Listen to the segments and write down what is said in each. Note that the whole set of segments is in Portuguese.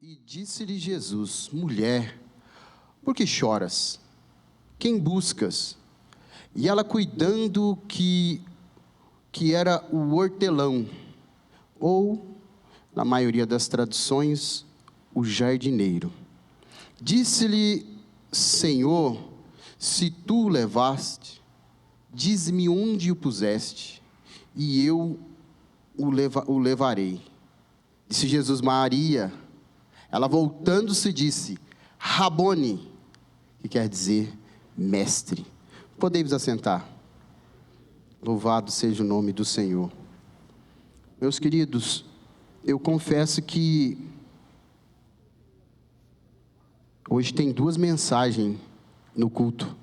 E disse-lhe Jesus: mulher, por que choras? Quem buscas? E ela, cuidando que era o hortelão, ou, na maioria das traduções, o jardineiro. Disse-lhe: Senhor, se tu o levaste, dize-me onde o puseste, e eu o levarei. Disse Jesus: Maria. Ela, voltando-se, disse: Rabone, que quer dizer mestre. Podemos assentar. Louvado seja o nome do Senhor. Meus queridos, eu confesso que hoje tem duas mensagens no culto.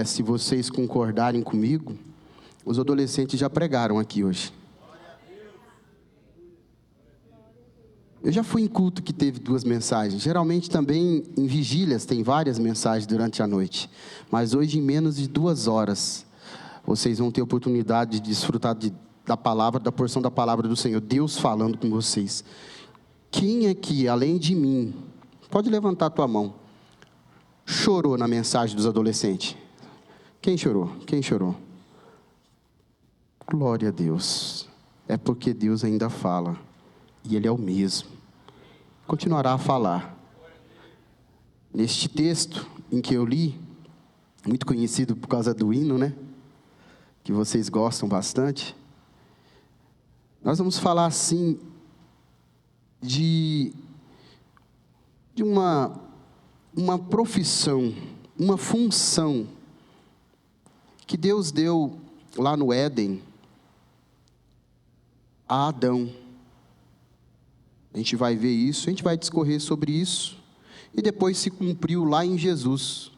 Se vocês concordarem comigo, os adolescentes já pregaram aqui hoje. Eu já fui em culto que teve duas mensagens. Geralmente também em vigílias tem várias mensagens durante a noite. Mas hoje, em menos de 2 horas, vocês vão ter oportunidade de desfrutar da palavra, da porção da palavra do Senhor. Deus falando com vocês. Quem aqui, além de mim, pode levantar a tua mão, chorou na mensagem dos adolescentes? Quem chorou? Quem chorou? Glória a Deus. É porque Deus ainda fala. E Ele é o mesmo. Continuará a falar. Neste texto em que eu li, muito conhecido por causa do hino, né? Que vocês gostam bastante. Nós vamos falar assim de uma profissão, uma função que Deus deu lá no Éden a Adão. A gente vai ver isso, a gente vai discorrer sobre isso, e depois se cumpriu lá em Jesus.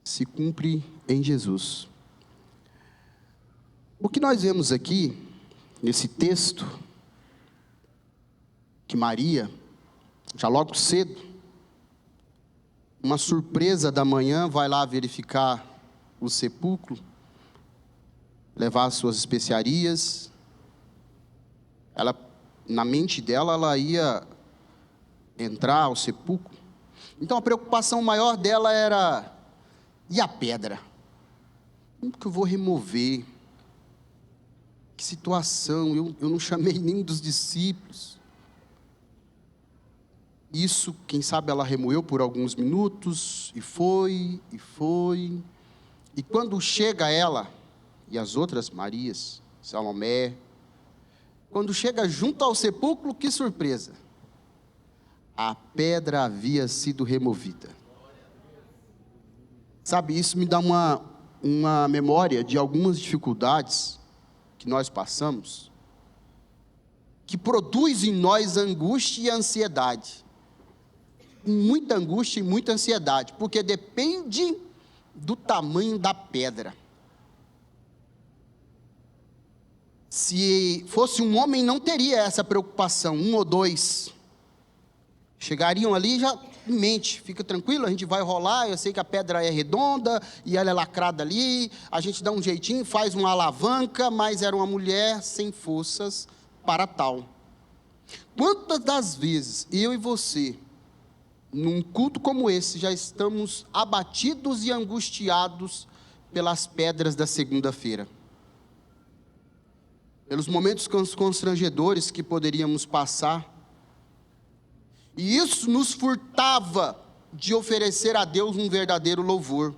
Se cumpre em Jesus. O que nós vemos aqui, nesse texto, que Maria, já logo cedo, uma surpresa da manhã, vai lá verificar o sepulcro, levar as suas especiarias. Na mente dela, ela ia entrar ao sepulcro. Então, a preocupação maior dela era: e a pedra? Como que eu vou remover? Que situação, eu não chamei nenhum dos discípulos. Isso, quem sabe, ela remoeu por alguns minutos, e foi. E quando chega ela, e as outras Marias, Salomé, quando chega junto ao sepulcro, que surpresa! A pedra havia sido removida. Sabe, isso me dá uma memória de algumas dificuldades que nós passamos, que produz em nós angústia e ansiedade. Muita angústia e muita ansiedade, porque depende do tamanho da pedra. Se fosse um homem, não teria essa preocupação, 1 ou 2. Chegariam ali já em mente: fica tranquilo, a gente vai rolar, eu sei que a pedra é redonda, e ela é lacrada ali, a gente dá um jeitinho, faz uma alavanca, mas era uma mulher sem forças para tal. Quantas das vezes eu e você, num culto como esse, já estamos abatidos e angustiados pelas pedras da segunda-feira? Pelos momentos constrangedores que poderíamos passar. E isso nos furtava de oferecer a Deus um verdadeiro louvor.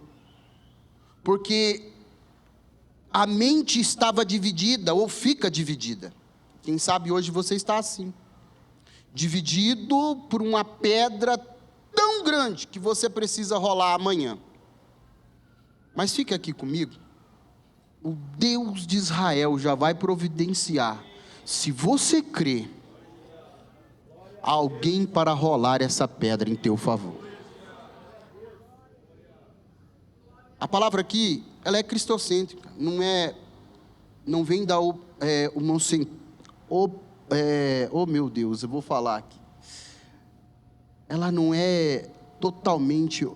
Porque a mente estava dividida, ou fica dividida. Quem sabe hoje você está assim. Dividido por uma pedra tão grande que você precisa rolar amanhã. Mas fica aqui comigo. O Deus de Israel já vai providenciar, se você crê, alguém para rolar essa pedra em teu favor. A palavra aqui, ela é cristocêntrica, não vem da meu Deus, eu vou falar aqui. Ela não é totalmente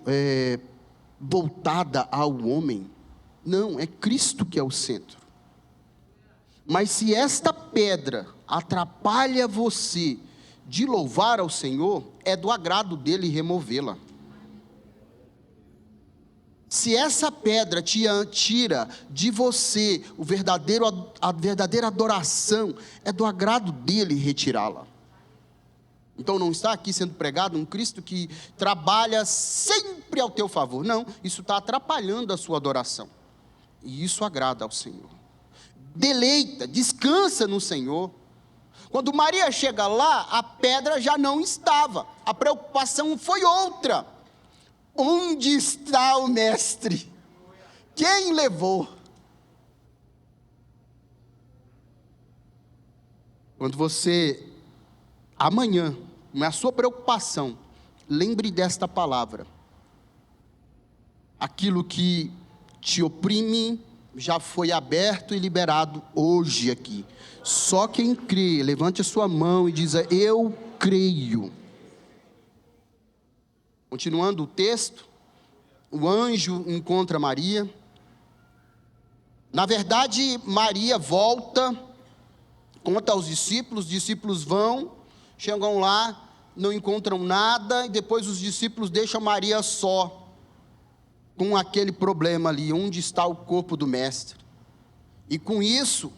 voltada ao homem. Não, é Cristo que é o centro. Mas se esta pedra atrapalha você de louvar ao Senhor, é do agrado dele removê-la. Se essa pedra te tira de você a verdadeira adoração, é do agrado dele retirá-la. Então não está aqui sendo pregado um Cristo que trabalha sempre ao teu favor. Não, isso está atrapalhando a sua adoração. E isso agrada ao Senhor. Deleita, descansa no Senhor. Quando Maria chega lá, a pedra já não estava. A preocupação foi outra. Onde está o mestre? Quem levou? Quando você, amanhã, na sua preocupação, lembre desta palavra. Aquilo que te oprime já foi aberto e liberado hoje aqui. Só quem crê, levante a sua mão e diga: eu creio. Continuando o texto, o anjo encontra Maria. Na verdade, Maria volta, conta aos discípulos, os discípulos vão, chegam lá, não encontram nada, e depois os discípulos deixam Maria só, com aquele problema ali, onde está o corpo do mestre. E com isso,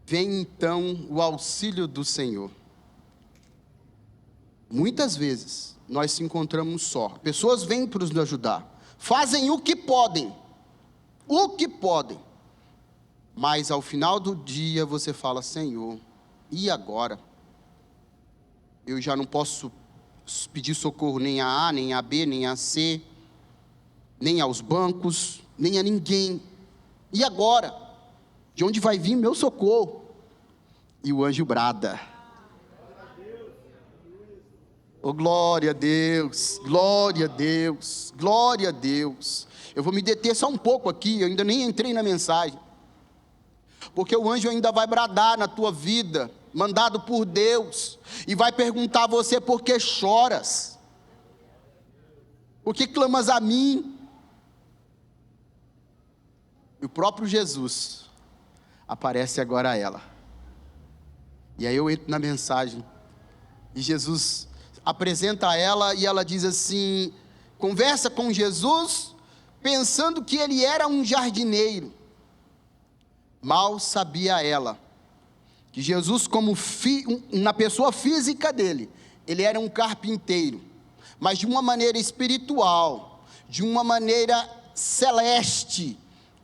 vem então o auxílio do Senhor. Muitas vezes, nós se encontramos só. Pessoas vêm para nos ajudar. Fazem o que podem. O que podem. Mas ao final do dia, você fala: Senhor, e agora? Eu já não posso pedir socorro nem a A, nem a B, nem a C, nem aos bancos, nem a ninguém. E agora? De onde vai vir meu socorro? E o anjo brada: oh, glória a Deus, glória a Deus, glória a Deus. Eu vou me deter só um pouco aqui, eu ainda nem entrei na mensagem. Porque o anjo ainda vai bradar na tua vida, mandado por Deus, e vai perguntar a você: por que choras? Por que clamas a mim? E o próprio Jesus aparece agora a ela. E aí eu entro na mensagem, e Jesus apresenta a ela, e ela diz assim, conversa com Jesus, pensando que ele era um jardineiro. Mal sabia ela, que Jesus, como na pessoa física dele, ele era um carpinteiro, mas de uma maneira espiritual, de uma maneira celeste,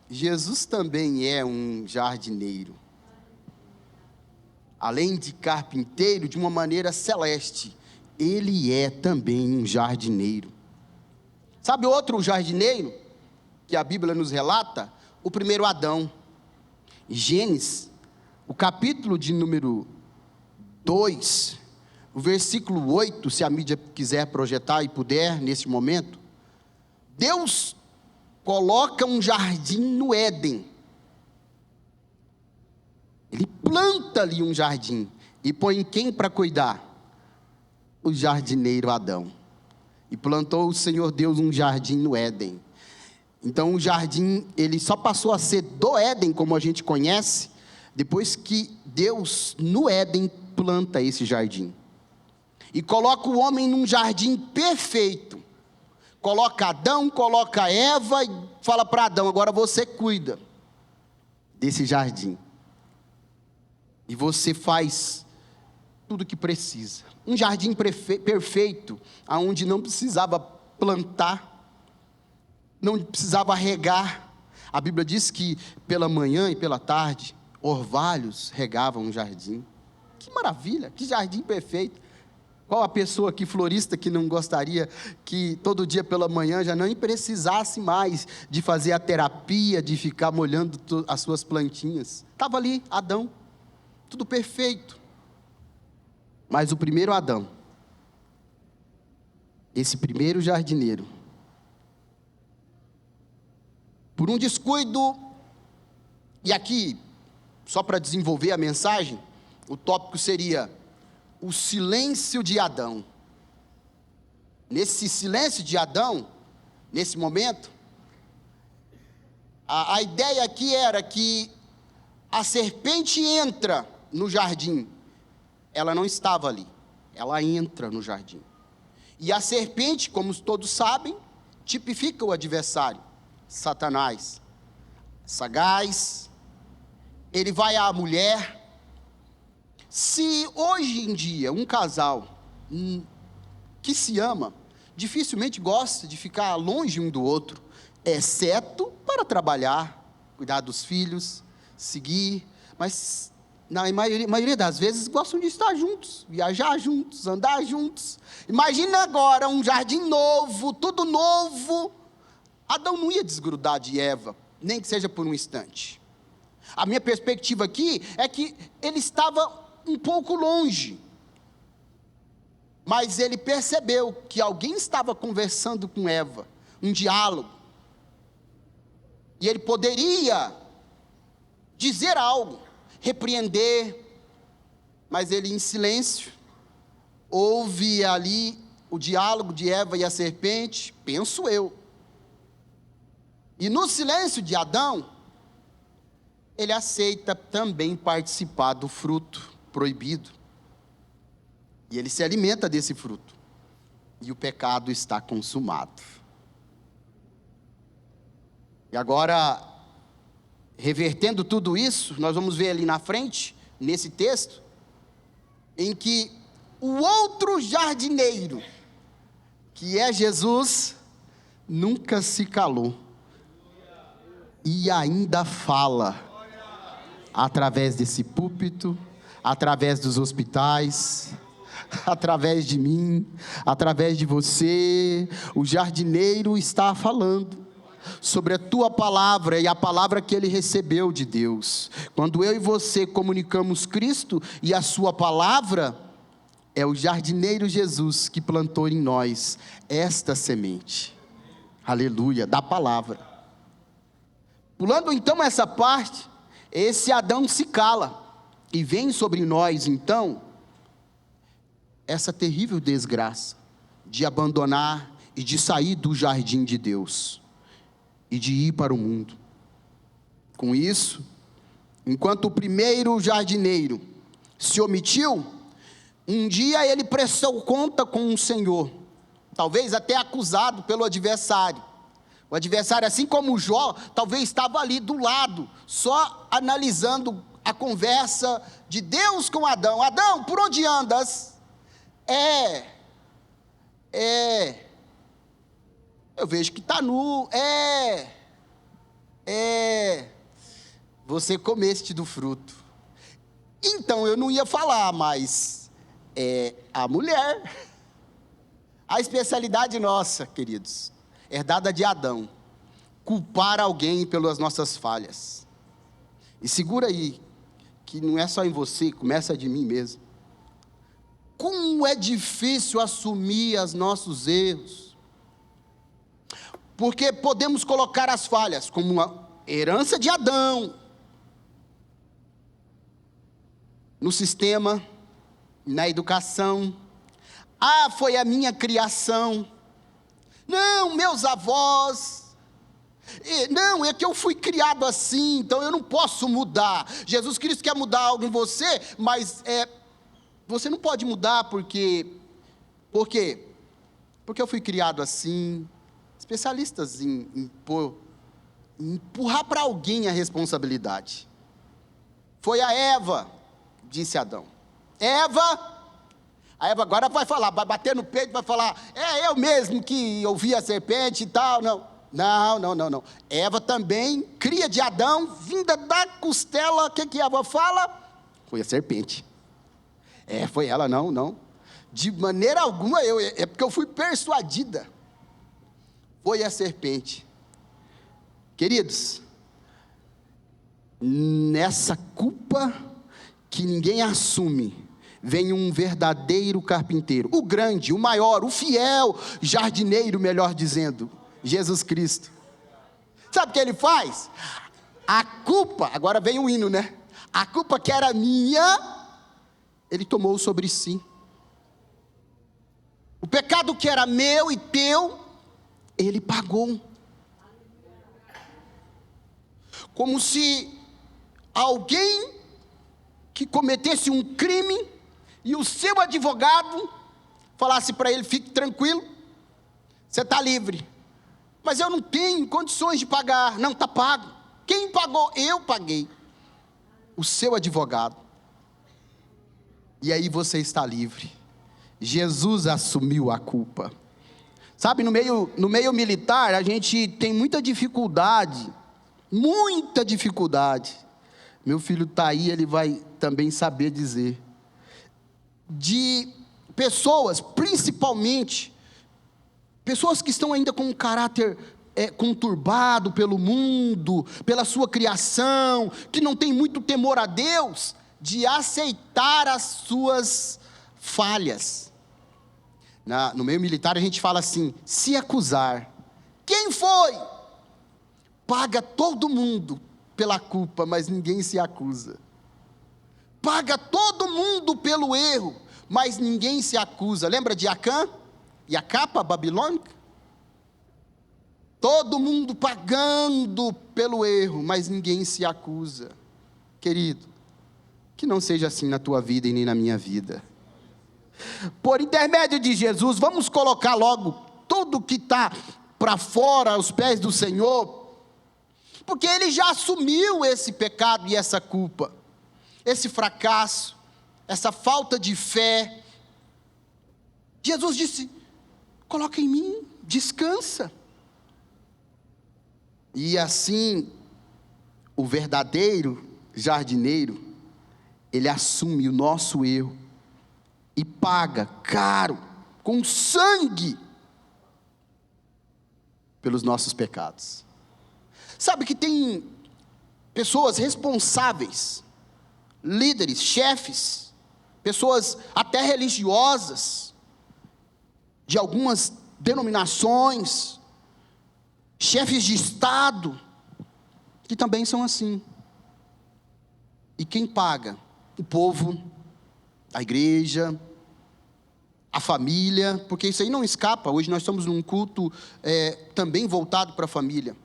Jesus também é um jardineiro. Além de carpinteiro, de uma maneira celeste, ele é também um jardineiro. Sabe outro jardineiro que a Bíblia nos relata? O primeiro Adão. Gênesis, o capítulo de número 2, o versículo 8, se a mídia quiser projetar e puder nesse momento. Deus coloca um jardim no Éden. Ele planta ali um jardim e põe quem para cuidar? O jardineiro Adão. E plantou o Senhor Deus um jardim no Éden. Então o jardim, ele só passou a ser do Éden, como a gente conhece, depois que Deus no Éden planta esse jardim. E coloca o homem num jardim perfeito. Coloca Adão, coloca Eva e fala para Adão: agora você cuida desse jardim. E você faz tudo o que precisa. Um jardim perfeito, onde não precisava plantar, não precisava regar. A Bíblia diz que pela manhã e pela tarde, orvalhos regavam o jardim. Que maravilha, que jardim perfeito. Qual a pessoa aqui, florista, que não gostaria que todo dia pela manhã já não precisasse mais de fazer a terapia, de ficar molhando as suas plantinhas? Estava ali, Adão, tudo perfeito. Mas o primeiro Adão, esse primeiro jardineiro, por um descuido, e aqui, só para desenvolver a mensagem, o tópico seria o silêncio de Adão. Nesse silêncio de Adão, nesse momento, A ideia aqui era que a serpente entra no jardim. Ela não estava ali. Ela entra no jardim. E a serpente, como todos sabem, tipifica o adversário, Satanás. Sagaz, ele vai à mulher. Se hoje em dia um casal que se ama, dificilmente gosta de ficar longe um do outro, exceto para trabalhar, cuidar dos filhos, seguir, mas na maioria das vezes gostam de estar juntos, viajar juntos, andar juntos. Imagina agora um jardim novo, tudo novo. Adão não ia desgrudar de Eva, nem que seja por um instante. A minha perspectiva aqui é que ele estava um pouco longe, mas ele percebeu que alguém estava conversando com Eva, um diálogo, e ele poderia dizer algo, repreender, mas ele em silêncio, ouve ali o diálogo de Eva e a serpente, penso eu, e no silêncio de Adão, ele aceita também participar do fruto proibido, e ele se alimenta desse fruto, e o pecado está consumado. E agora, revertendo tudo isso, nós vamos ver ali na frente, nesse texto, em que o outro jardineiro, que é Jesus, nunca se calou, e ainda fala, através desse púlpito, através dos hospitais, através de mim, através de você, o jardineiro está falando sobre a tua palavra e a palavra que ele recebeu de Deus. Quando eu e você comunicamos Cristo e a sua palavra, é o jardineiro Jesus que plantou em nós esta semente, aleluia, da palavra. Pulando então essa parte, esse Adão se cala, e vem sobre nós então, essa terrível desgraça, de abandonar e de sair do jardim de Deus, e de ir para o mundo. Com isso, enquanto o primeiro jardineiro se omitiu, um dia ele prestou conta com o Senhor, talvez até acusado pelo adversário. O adversário, assim como Jó, talvez estava ali do lado, só analisando a conversa de Deus com Adão. Adão, por onde andas? Eu vejo que está nu. Você comeste do fruto. Então eu não ia falar, mas a mulher. A especialidade nossa, queridos, herdada de Adão, culpar alguém pelas nossas falhas. E segura aí, que não é só em você, começa de mim mesmo. Como é difícil assumir os nossos erros, porque podemos colocar as falhas como uma herança de Adão, no sistema, na educação. Foi a minha criação. Não, meus avós. Não, é que eu fui criado assim, então eu não posso mudar. Jesus Cristo quer mudar algo em você, mas você não pode mudar por quê? Porque eu fui criado assim. Especialistas em empurrar para alguém a responsabilidade. Foi a Eva, disse Adão. A Eva agora vai falar, vai bater no peito, vai falar, eu mesmo que ouvi a serpente e tal. Não. Eva também, cria de Adão, vinda da costela, o que Eva fala? Foi a serpente. Foi ela, não. De maneira alguma, é porque eu fui persuadida. Foi a serpente. Queridos, nessa culpa que ninguém assume, vem um verdadeiro carpinteiro, o grande, o maior, o fiel jardineiro, melhor dizendo, Jesus Cristo. Sabe o que ele faz? A culpa, agora vem o hino, né? A culpa que era minha, ele tomou sobre si. O pecado que era meu e teu, ele pagou. como se alguém que cometesse um crime e o seu advogado falasse para ele: fique tranquilo, você está livre. Mas eu não tenho condições de pagar. Não, está pago. Quem pagou? Eu paguei. O seu advogado. E aí você está livre. Jesus assumiu a culpa. Sabe, no meio militar, a gente tem muita dificuldade. Muita dificuldade. Meu filho está aí, ele vai também saber dizer. De pessoas, principalmente, pessoas que estão ainda com um caráter conturbado pelo mundo, pela sua criação, que não tem muito temor a Deus, de aceitar as suas falhas. No meio militar a gente fala assim: se acusar. Quem foi? Paga todo mundo pela culpa, mas ninguém se acusa. Paga todo mundo pelo erro, mas ninguém se acusa. Lembra de Acã e a capa babilônica? Todo mundo pagando pelo erro, mas ninguém se acusa. Querido, que não seja assim na tua vida e nem na minha vida. Por intermédio de Jesus, vamos colocar logo tudo que está para fora aos pés do Senhor, porque Ele já assumiu esse pecado e essa culpa, esse fracasso, essa falta de fé. Jesus disse: coloca em mim, descansa. E assim, o verdadeiro jardineiro, ele assume o nosso erro e paga caro, com sangue, pelos nossos pecados. Sabe que tem pessoas responsáveis, líderes, chefes, pessoas até religiosas, de algumas denominações, chefes de Estado, que também são assim. E quem paga? O povo, a igreja, a família, porque isso aí não escapa. Hoje nós estamos num culto também voltado para a família.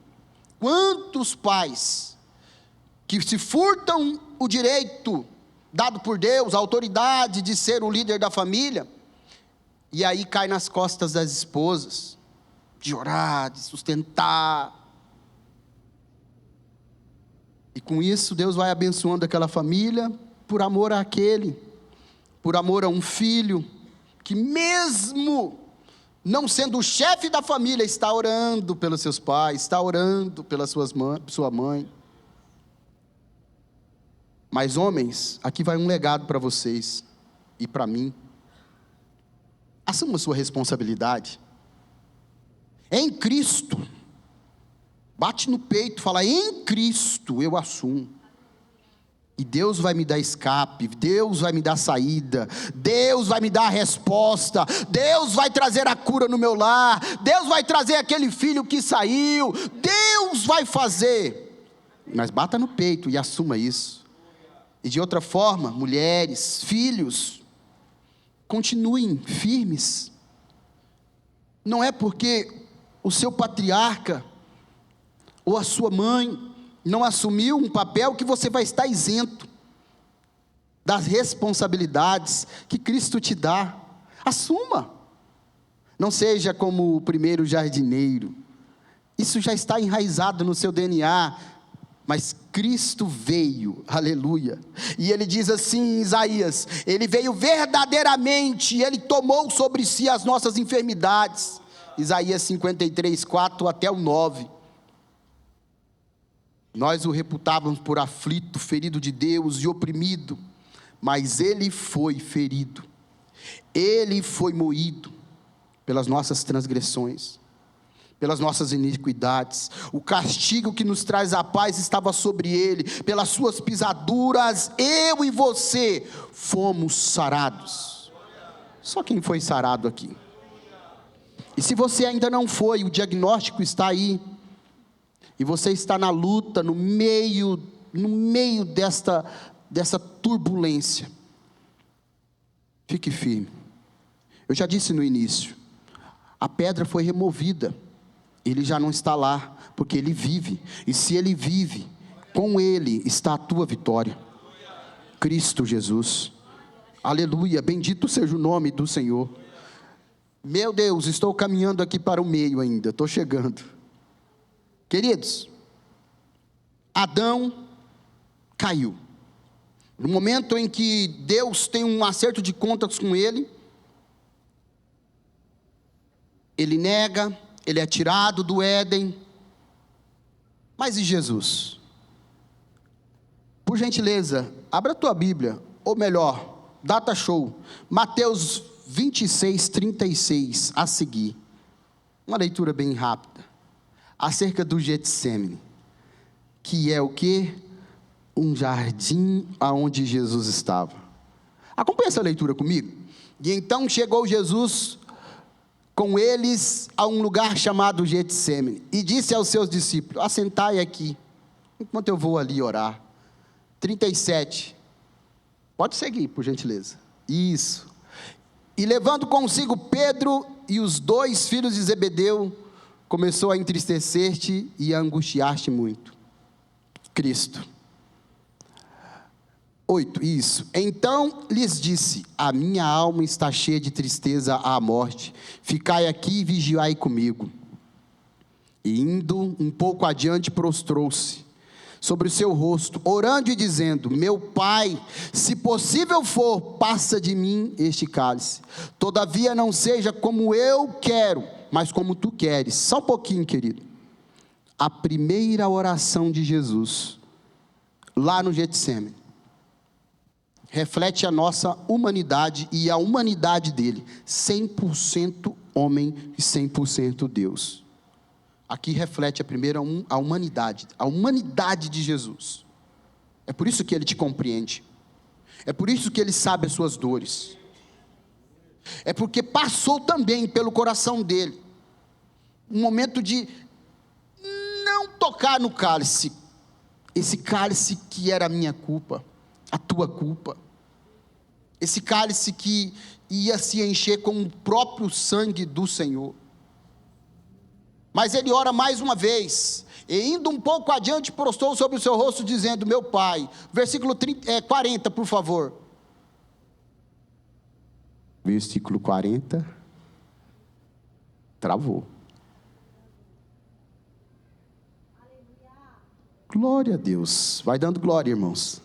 Quantos pais que se furtam o direito dado por Deus, a autoridade de ser o líder da família, e aí cai nas costas das esposas, de orar, de sustentar. E com isso Deus vai abençoando aquela família, por amor àquele, por amor a um filho, que mesmo não sendo o chefe da família, está orando pelos seus pais, está orando pela sua mãe. Mas homens, aqui vai um legado para vocês e para mim. Assuma a sua responsabilidade. É em Cristo. Bate no peito, fala: em Cristo eu assumo. E Deus vai me dar escape, Deus vai me dar saída, Deus vai me dar a resposta, Deus vai trazer a cura no meu lar, Deus vai trazer aquele filho que saiu, Deus vai fazer. Mas bata no peito e assuma isso. E de outra forma, mulheres, filhos, continuem firmes. Não é porque o seu patriarca ou a sua mãe não assumiu um papel que você vai estar isento das responsabilidades que Cristo te dá. Assuma. Não seja como o primeiro jardineiro. Isso já está enraizado no seu DNA. Mas Cristo veio, aleluia. E ele diz assim em Isaías: ele veio verdadeiramente, ele tomou sobre si as nossas enfermidades. Isaías 53, 4 até o 9. Nós o reputávamos por aflito, ferido de Deus e oprimido, mas ele foi ferido, ele foi moído pelas nossas transgressões, pelas nossas iniquidades. O castigo que nos traz a paz estava sobre ele, pelas suas pisaduras eu e você fomos sarados. Só quem foi sarado aqui? E se você ainda não foi, o diagnóstico está aí, e você está na luta, no meio dessa turbulência, fique firme. Eu já disse no início, a pedra foi removida, ele já não está lá, porque ele vive, e se ele vive, Com Ele está a tua vitória, Cristo Jesus. Aleluia, bendito seja o nome do Senhor. Meu Deus, estou caminhando aqui para o meio ainda, estou chegando. Queridos, Adão caiu. No momento em que Deus tem um acerto de contas com ele, ele nega, ele é tirado do Éden. Mas e Jesus? Por gentileza, abra a tua Bíblia, ou melhor, data show, Mateus 26, 36, a seguir. Uma leitura bem rápida, acerca do Getsêmani, que é o quê? Um jardim aonde Jesus estava. Acompanhe essa leitura comigo. E então chegou Jesus com eles a um lugar chamado Getsêmani, e disse aos seus discípulos: assentai aqui, enquanto eu vou ali orar. 37, pode seguir, por gentileza. Isso. E levando consigo Pedro e os 2 filhos de Zebedeu, começou a entristecer-te e a angustiar-te muito. Cristo. 8, isso. Então lhes disse: a minha alma está cheia de tristeza à morte, ficai aqui e vigiai comigo. E indo um pouco adiante, prostrou-se sobre o seu rosto, orando e dizendo: meu Pai, se possível for, passa de mim este cálice, todavia não seja como eu quero, mas como tu queres. Só um pouquinho, querido. A primeira oração de Jesus, lá no Getsêmani, reflete a nossa humanidade e a humanidade dele, 100% homem e 100% Deus. Aqui reflete a humanidade de Jesus. É por isso que ele te compreende, é por isso que ele sabe as suas dores, é porque passou também pelo coração dele um momento de não tocar no cálice, esse cálice que era a minha culpa, a tua culpa, esse cálice que ia se encher com o próprio sangue do Senhor. Mas ele ora mais uma vez, e indo um pouco adiante, prostrou sobre o seu rosto, dizendo: meu Pai. Versículo 40, por favor. Versículo 40, travou. Glória a Deus, vai dando glória, irmãos.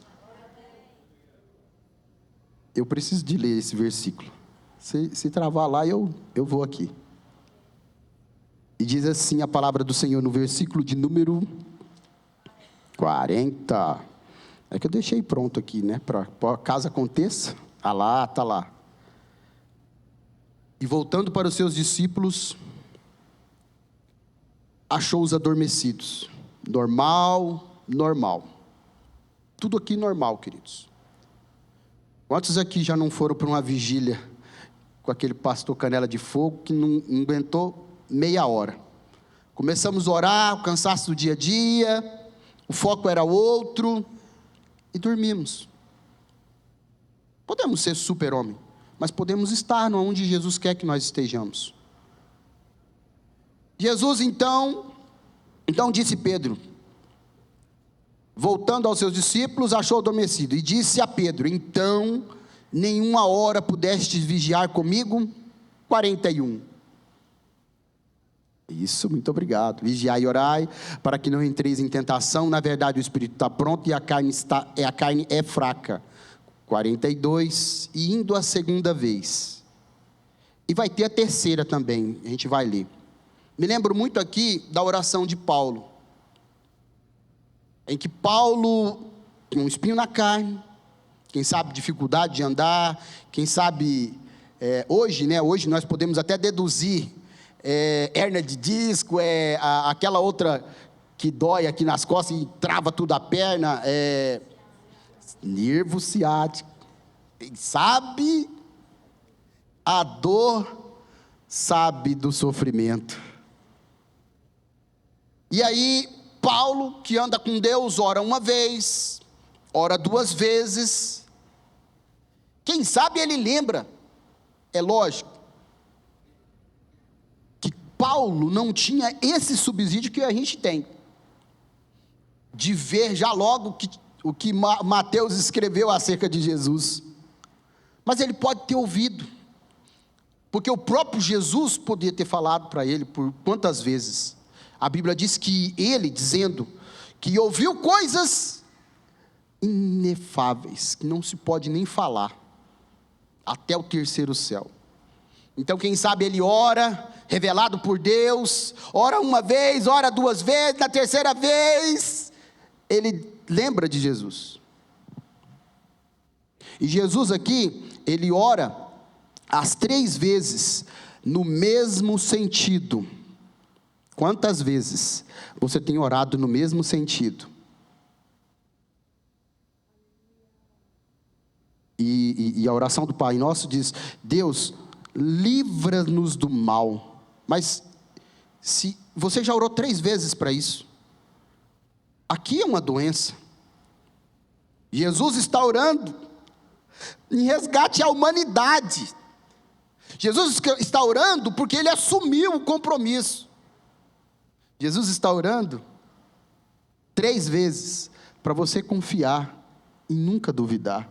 Eu preciso de ler esse versículo. Se travar lá, eu vou aqui. E diz assim a palavra do Senhor no versículo de número 40. É que eu deixei pronto aqui, né? Para caso aconteça. Ah lá, está lá. E voltando para os seus discípulos, achou-os adormecidos. Normal. Tudo aqui normal, queridos. Quantos aqui já não foram para uma vigília com aquele pastor Canela de Fogo que não aguentou meia hora? Começamos a orar, o cansaço do dia a dia, o foco era outro, e dormimos. Podemos ser super-homem, mas podemos estar onde Jesus quer que nós estejamos. Jesus então disse Pedro, voltando aos seus discípulos, achou adormecido, e disse a Pedro: então, nenhuma hora pudestes vigiar comigo? 41. Isso, muito obrigado. Vigiai e orai, para que não entreis em tentação. Na verdade, o espírito está pronto e a carne é fraca. 42. E indo a segunda vez. E vai ter a terceira também, a gente vai ler. Me lembro muito aqui da oração de Paulo, em que Paulo tinha um espinho na carne, quem sabe dificuldade de andar, quem sabe, hoje nós podemos até deduzir, hérnia de disco, aquela outra que dói aqui nas costas e trava tudo a perna, nervo ciático. Quem sabe a dor, sabe do sofrimento. E aí, Paulo, que anda com Deus, ora uma vez, ora 2 vezes. Quem sabe ele lembra, é lógico, que Paulo não tinha esse subsídio que a gente tem, de ver já logo o que Mateus escreveu acerca de Jesus. Mas ele pode ter ouvido, porque o próprio Jesus podia ter falado para ele por quantas vezes. A Bíblia diz que ele, dizendo que ouviu coisas inefáveis, que não se pode nem falar, até o terceiro céu. Então quem sabe ele ora, revelado por Deus, ora uma vez, ora duas vezes, na terceira vez, ele lembra de Jesus. E Jesus aqui, ele ora as 3 vezes, no mesmo sentido. Quantas vezes você tem orado no mesmo sentido? E a oração do Pai Nosso diz: Deus, livra-nos do mal. Mas se você já orou 3 vezes para isso, aqui é uma doença. Jesus está orando em resgate à humanidade. Jesus está orando porque ele assumiu o compromisso. Jesus está orando 3 vezes para você confiar e nunca duvidar.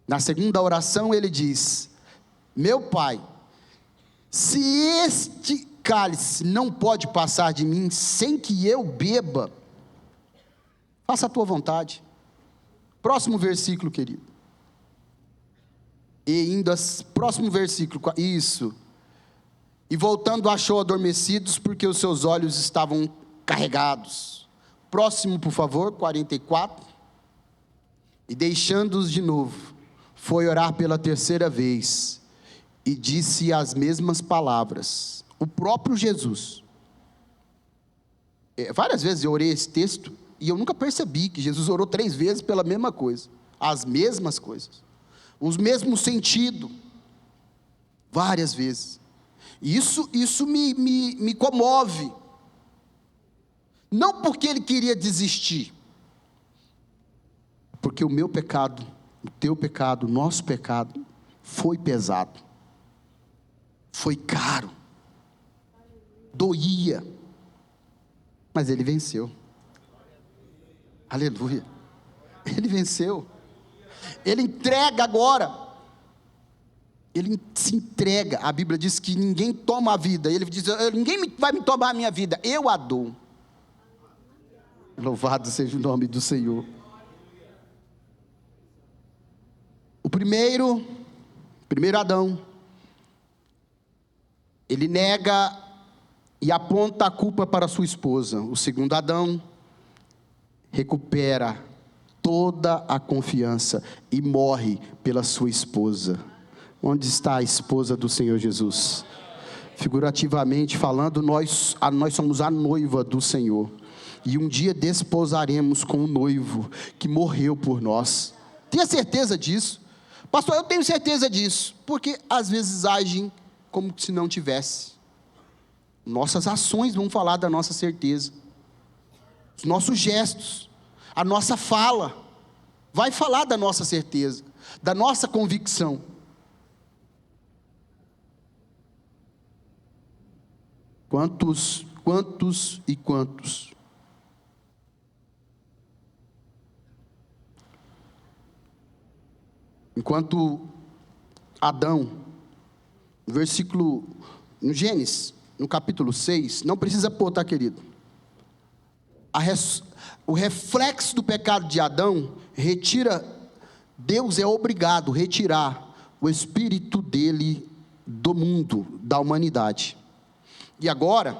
Na segunda oração ele diz: meu Pai, se este cálice não pode passar de mim sem que eu beba, faça a tua vontade. Próximo versículo, querido. E indo próximo versículo, isso. E voltando achou adormecidos, porque os seus olhos estavam carregados. Próximo, por favor, 44. E deixando-os de novo, foi orar pela 3ª vez, e disse as mesmas palavras. O próprio Jesus. Várias vezes eu orei esse texto, e eu nunca percebi que Jesus orou 3 vezes pela mesma coisa. As mesmas coisas. Os mesmos sentidos. Várias vezes. Isso me comove. Não porque ele queria desistir. Porque o meu pecado, o teu pecado, o nosso pecado, foi pesado. Foi caro. Doía. Mas ele venceu. Aleluia. Ele venceu. Ele entrega agora. Ele se entrega. A Bíblia diz que ninguém toma a vida. Ele diz: ninguém vai me tomar a minha vida, eu a dou. Louvado seja o nome do Senhor. O primeiro Adão, ele nega e aponta a culpa para sua esposa. O segundo Adão recupera toda a confiança e morre pela sua esposa. Onde está a esposa do Senhor Jesus? Figurativamente falando, nós somos a noiva do Senhor. E um dia desposaremos com o noivo que morreu por nós. Tenha certeza disso. Pastor, eu tenho certeza disso. Porque às vezes agem como se não tivesse. Nossas ações vão falar da nossa certeza. Os nossos gestos, a nossa fala, vai falar da nossa certeza, da nossa convicção. Quantos e quantos? Enquanto Adão, no Gênesis, no capítulo 6, não precisa pôr, tá, querido? O reflexo do pecado de Adão Deus é obrigado a retirar o espírito dele do mundo, da humanidade. E agora,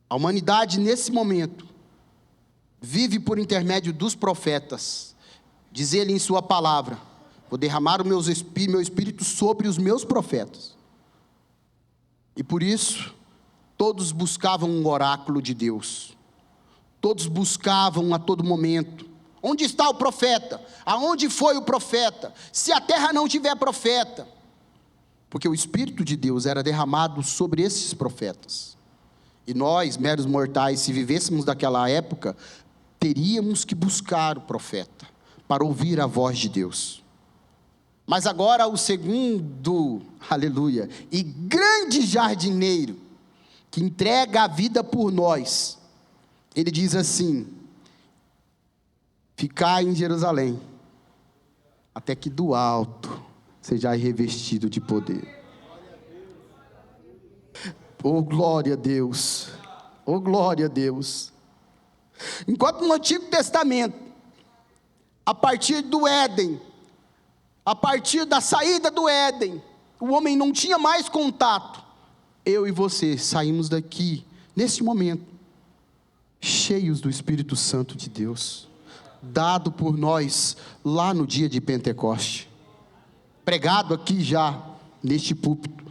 a humanidade nesse momento, vive por intermédio dos profetas. Diz ele em sua palavra: vou derramar o meu espírito sobre os meus profetas. E por isso, todos buscavam um oráculo de Deus. Todos buscavam a todo momento: onde está o profeta? Aonde foi o profeta? Se a terra não tiver profeta. Porque o Espírito de Deus era derramado sobre esses profetas. E nós, meros mortais, se vivêssemos daquela época, teríamos que buscar o profeta, para ouvir a voz de Deus. Mas agora o segundo, aleluia, e grande jardineiro, que entrega a vida por nós, Ele diz assim: ficai em Jerusalém, até que do alto sejais revestido de poder. Oh glória a Deus, oh glória a Deus. Enquanto no Antigo Testamento, a partir do Éden, a partir da saída do Éden, o homem não tinha mais contato. Eu e você saímos daqui, nesse momento, cheios do Espírito Santo de Deus, dado por nós lá no dia de Pentecoste, pregado aqui já, neste púlpito,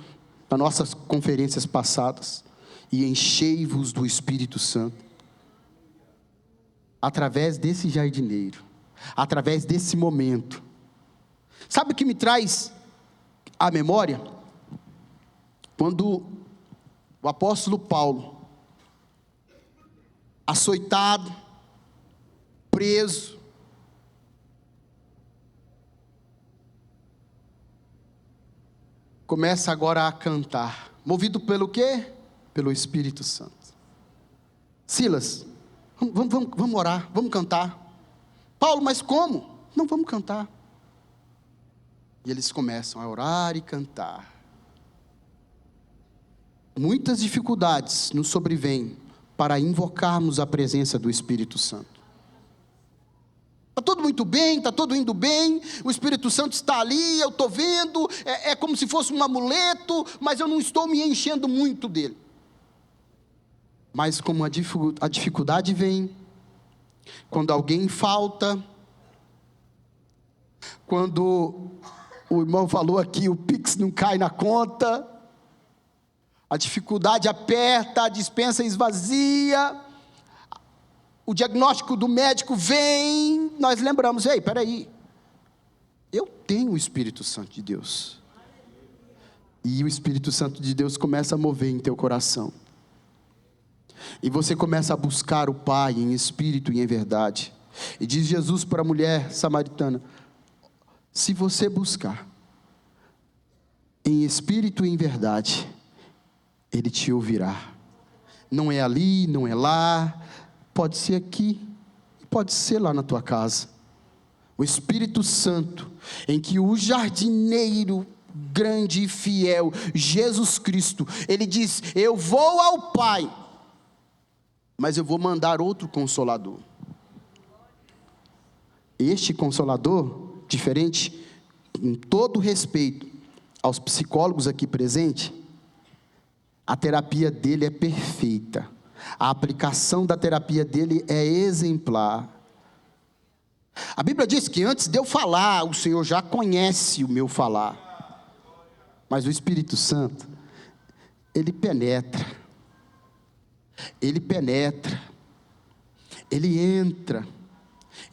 nas nossas conferências passadas, e enchei-vos do Espírito Santo, através desse jardineiro, através desse momento. Sabe o que me traz à memória? Quando o apóstolo Paulo, açoitado, preso, começa agora a cantar, movido pelo quê? Pelo Espírito Santo. Silas, vamos orar, vamos cantar. Paulo, mas como? Não, vamos cantar. E eles começam a orar e cantar. Muitas dificuldades nos sobrevêm para invocarmos a presença do Espírito Santo. Está tudo muito bem, está tudo indo bem, o Espírito Santo está ali, eu estou vendo, é como se fosse um amuleto, mas eu não estou me enchendo muito dele. Mas como a dificuldade vem, quando alguém falta, quando o irmão falou aqui, o Pix não cai na conta, a dificuldade aperta, a despensa esvazia, o diagnóstico do médico vem, nós lembramos: ei, peraí, eu tenho o Espírito Santo de Deus. E o Espírito Santo de Deus começa a mover em teu coração. E você começa a buscar o Pai em espírito e em verdade. E diz Jesus para a mulher samaritana: se você buscar em espírito e em verdade, Ele te ouvirá. Não é ali, não é lá, pode ser aqui, pode ser lá na tua casa. O Espírito Santo, em que o jardineiro grande e fiel, Jesus Cristo, Ele diz: eu vou ao Pai, mas eu vou mandar outro Consolador. Este Consolador, diferente, com todo respeito aos psicólogos aqui presentes, a terapia dele é perfeita, a aplicação da terapia dele é exemplar. A Bíblia diz que antes de eu falar, o Senhor já conhece o meu falar, mas o Espírito Santo, Ele penetra, Ele entra,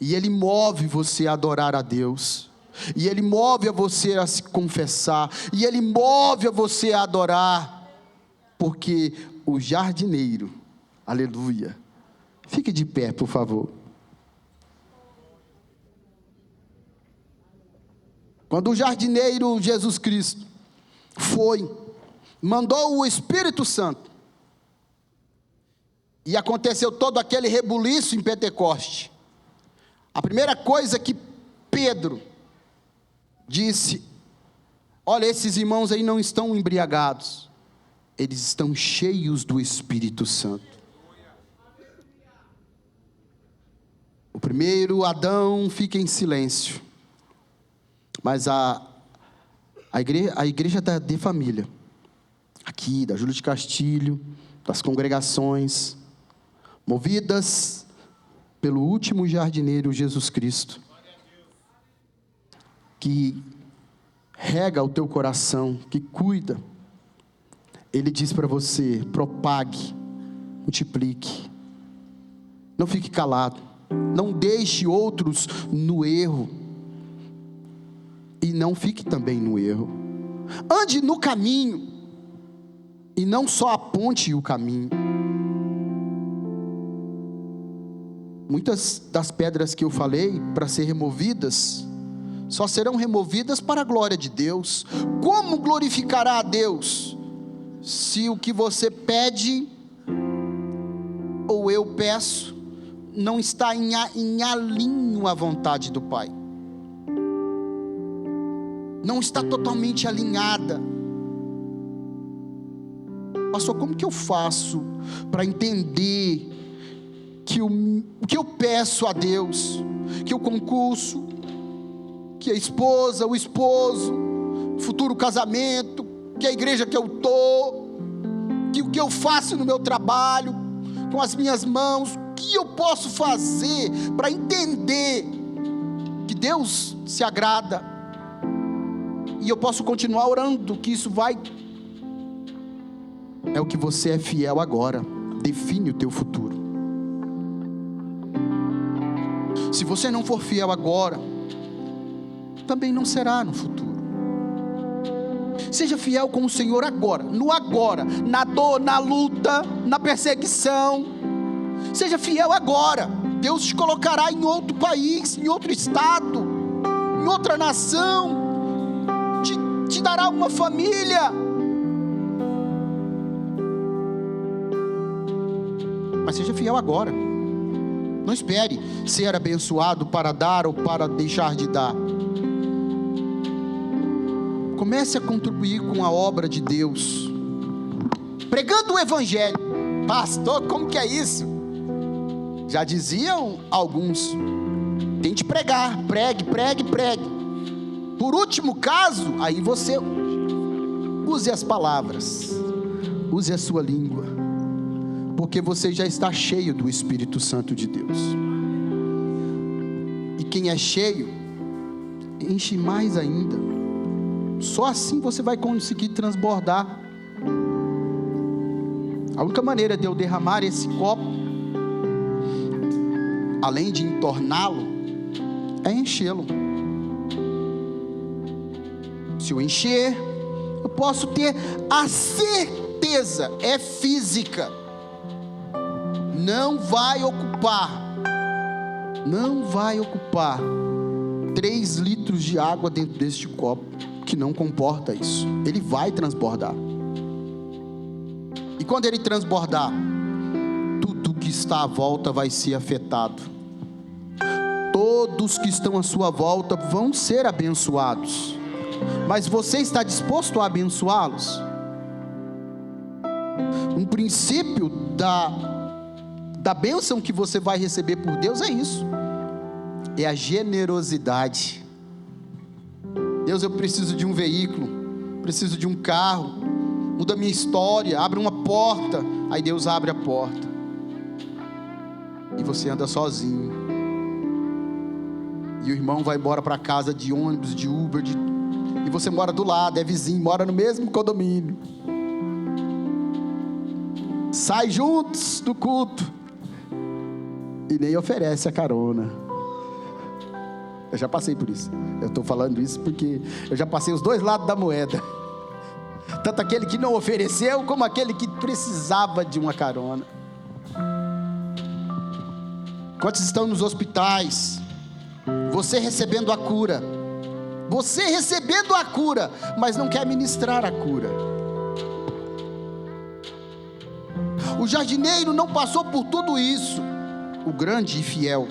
e Ele move você a adorar a Deus, e Ele move a você a se confessar, e Ele move a você a adorar, porque o jardineiro, aleluia, fique de pé por favor. Quando o jardineiro Jesus Cristo mandou o Espírito Santo, e aconteceu todo aquele rebuliço em Pentecoste, a primeira coisa que Pedro disse: olha, esses irmãos aí não estão embriagados, eles estão cheios do Espírito Santo. O primeiro Adão fica em silêncio, mas a igreja de família, aqui da Júlia de Castilho, das congregações, movidas pelo último jardineiro Jesus Cristo, que rega o teu coração, que cuida, Ele diz para você: propague, multiplique, não fique calado, não deixe outros no erro, e não fique também no erro, ande no caminho, e não só aponte o caminho. Muitas das pedras que eu falei para ser removidas, só serão removidas para a glória de Deus. Como glorificará a Deus, se o que você pede, ou meu eu peço não está em alinho à vontade do Pai. Não está totalmente alinhada. Pastor, como que eu faço para entender que o que eu peço a Deus, que o concurso, que a esposa, o esposo, futuro casamento, que a igreja que eu estou, que o que eu faço no meu trabalho, com as minhas mãos, o que eu posso fazer para entender que Deus se agrada, e eu posso continuar orando, que isso vai... É o que você é fiel agora, define o teu futuro. Se você não for fiel agora, também não será no futuro. Seja fiel com o Senhor agora, no agora, na dor, na luta, na perseguição. Seja fiel agora. Deus te colocará em outro país, em outro estado, em outra nação, te dará uma família. Mas seja fiel agora. Não espere ser abençoado para dar ou para deixar de dar. Comece a contribuir com a obra de Deus, pregando o evangelho. Pastor, como que é isso? Já diziam alguns: tente pregar, pregue. Por último caso, aí você use as palavras, use a sua língua, porque você já está cheio do Espírito Santo de Deus. E quem é cheio, enche mais ainda. Só assim você vai conseguir transbordar. A única maneira de eu derramar esse copo, além de entorná-lo, é enchê-lo. Se eu encher, eu posso ter a certeza, é física, não vai ocupar 3 litros de água dentro deste copo, que não comporta isso. Ele vai transbordar. E quando ele transbordar, tudo que está à volta vai ser afetado. Todos que estão à sua volta vão ser abençoados. Mas você está disposto a abençoá-los? Um princípio da bênção que você vai receber por Deus é isso. É a generosidade. Deus, eu preciso de um veículo, preciso de um carro, muda a minha história, abre uma porta. Aí Deus abre a porta, e você anda sozinho, e o irmão vai embora para casa de ônibus, de Uber, e você mora do lado, é vizinho, mora no mesmo condomínio, sai juntos do culto, e nem oferece a carona. Eu já passei por isso. Eu estou falando isso porque eu já passei os dois lados da moeda. Tanto aquele que não ofereceu, como aquele que precisava de uma carona. Quantos estão nos hospitais? Você recebendo a cura. Você recebendo a cura, mas não quer ministrar a cura. O jardineiro não passou por tudo isso. O grande e fiel,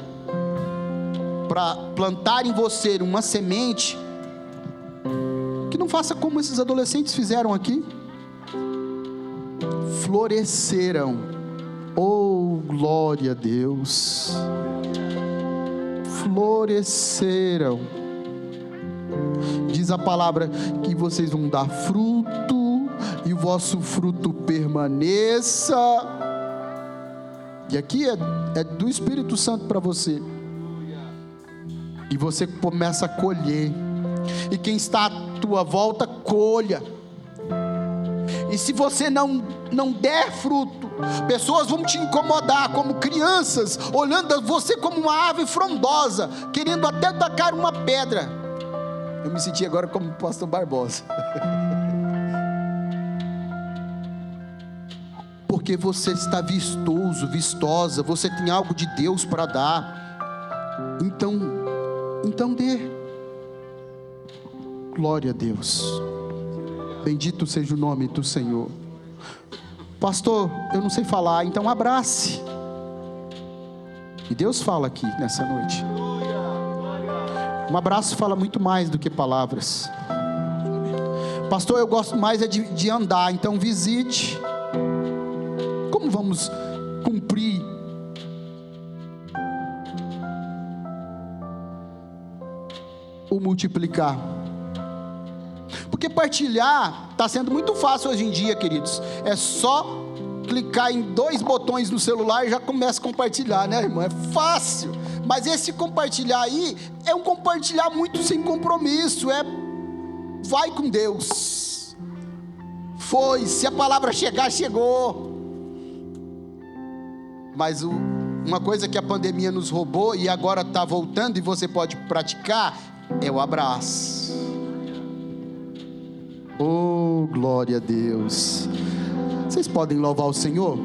para plantar em você uma semente, que não faça como esses adolescentes fizeram aqui, floresceram. Oh, glória a Deus, floresceram. Diz a palavra que vocês vão dar fruto, e o vosso fruto permaneça. E aqui é do Espírito Santo para você. E você começa a colher, e quem está à tua volta, colha. E se você não der fruto, pessoas vão te incomodar, como crianças, olhando você como uma árvore frondosa, querendo até tacar uma pedra. Eu me senti agora como o pastor Barbosa. Porque você está vistoso, vistosa, você tem algo de Deus para dar. Então dê. Glória a Deus. Bendito seja o nome do Senhor. Pastor, eu não sei falar, então abrace. E Deus fala aqui nessa noite. Um abraço fala muito mais do que palavras. Pastor, eu gosto mais de andar, então visite. Como vamos cumprir o multiplicar? Porque partilhar está sendo muito fácil hoje em dia, queridos. É só clicar em 2 botões no celular e já começa a compartilhar, né, irmão? É fácil. Mas esse compartilhar aí é um compartilhar muito sem compromisso. Vai com Deus. Se a palavra chegar, chegou. Mas uma coisa que a pandemia nos roubou e agora está voltando e você pode praticar é o abraço. Oh, glória a Deus. Vocês podem louvar o Senhor?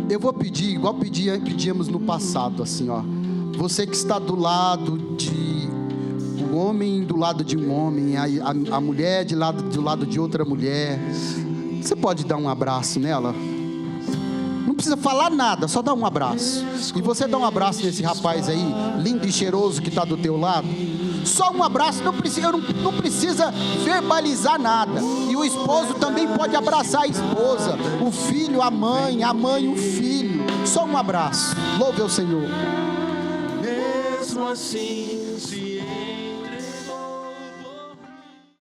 Eu vou pedir, igual pedíamos no passado, assim, ó. Você que está do lado de um homem, do lado de um homem, a mulher do lado de outra mulher. Você pode dar um abraço nela? Não precisa falar nada, só dá um abraço. E você dá um abraço nesse rapaz aí, lindo e cheiroso que está do teu lado. Só um abraço, não precisa verbalizar nada. E o esposo também pode abraçar a esposa, o filho, a mãe o filho. Só um abraço. Louve ao Senhor. Mesmo assim, se